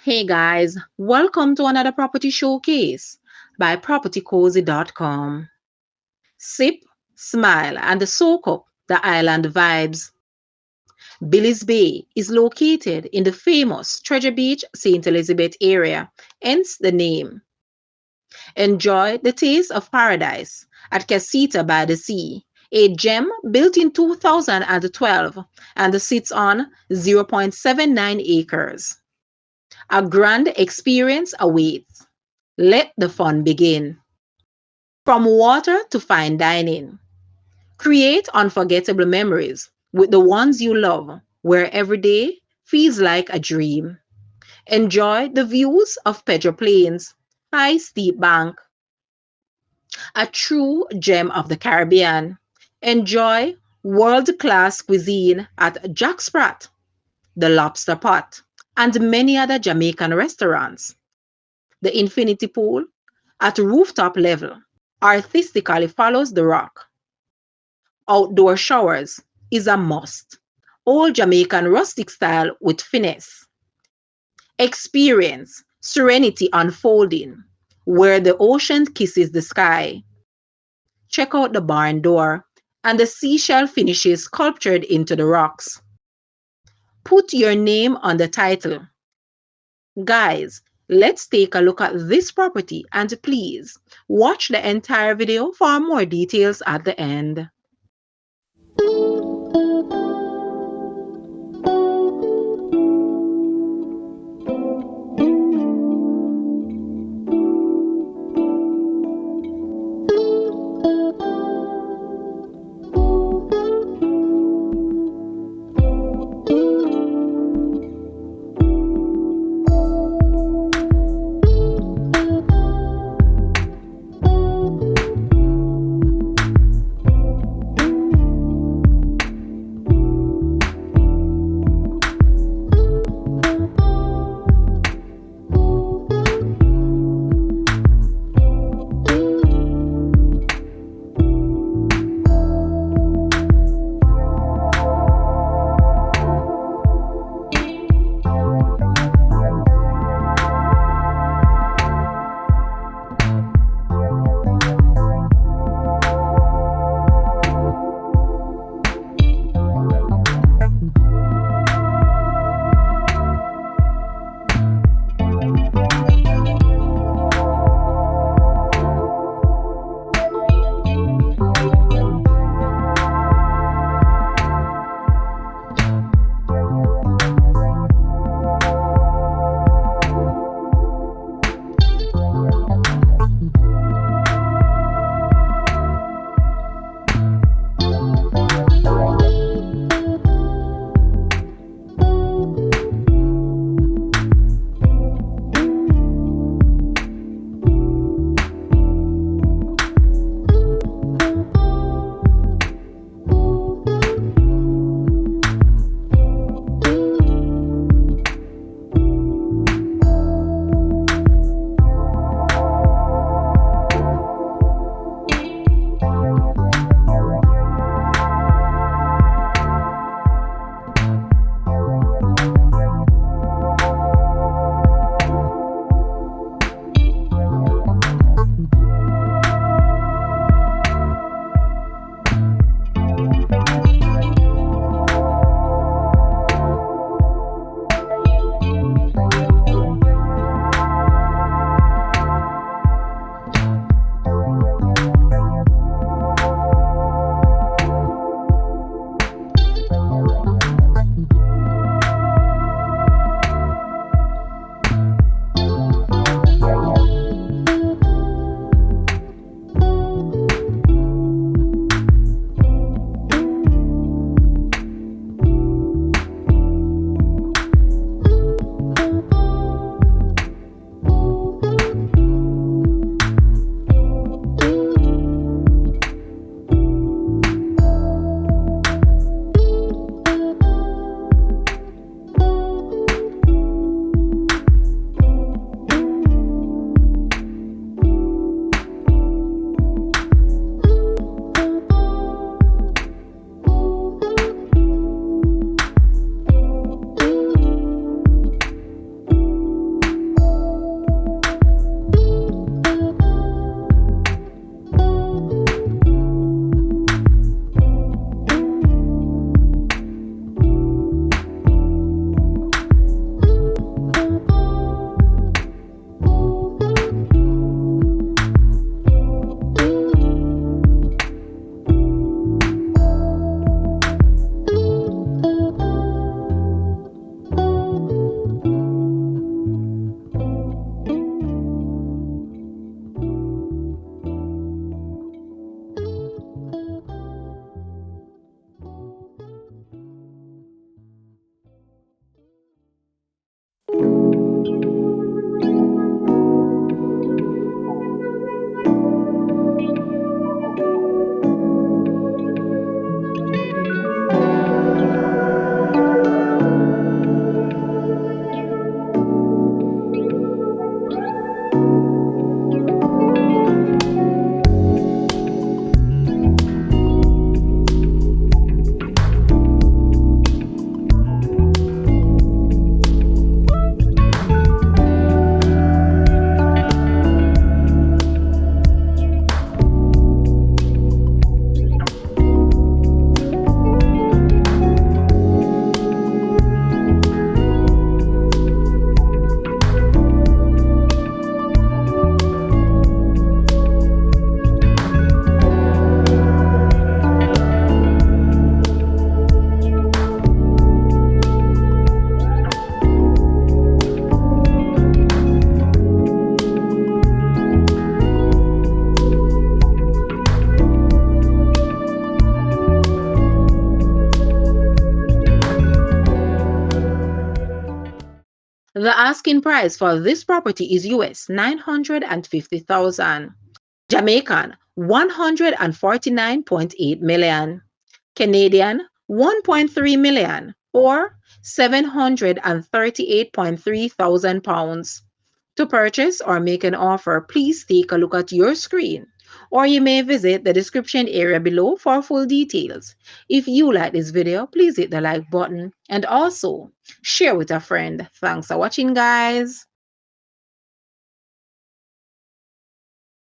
Hey guys, welcome to another property showcase by propertycozy.com. Sip, smile, and soak up the island vibes. Billy's Bay is located in the famous Treasure Beach, St. Elizabeth area, hence the name. Enjoy the taste of paradise at Casita by the Sea, a gem built in 2012 and sits on 0.79 acres. A grand experience awaits. Let the fun begin. From water to fine dining, create unforgettable memories with the ones you love, where every day feels like a dream. Enjoy the views of Pedro Plains, high steep bank, a true gem of the Caribbean. Enjoy world-class cuisine at Jack Sprat, the Lobster Pot, and many other Jamaican restaurants. The infinity pool at rooftop level artistically follows the rock. Outdoor showers is a must. Old Jamaican rustic style with finesse. Experience serenity unfolding where the ocean kisses the sky. Check out the barn door and the seashell finishes sculptured into the rocks. Put your name on the title. Guys, let's take a look at this property and please watch the entire video for more details at the end. The asking price for this property is US 950,000, Jamaican 149.8 million, Canadian 1.3 million, or 738.3 thousand pounds. To purchase or make an offer, please take a look at your screen, or you may visit the description area below for full details. If you like this video, please hit the like button and also share with a friend. Thanks for watching, guys.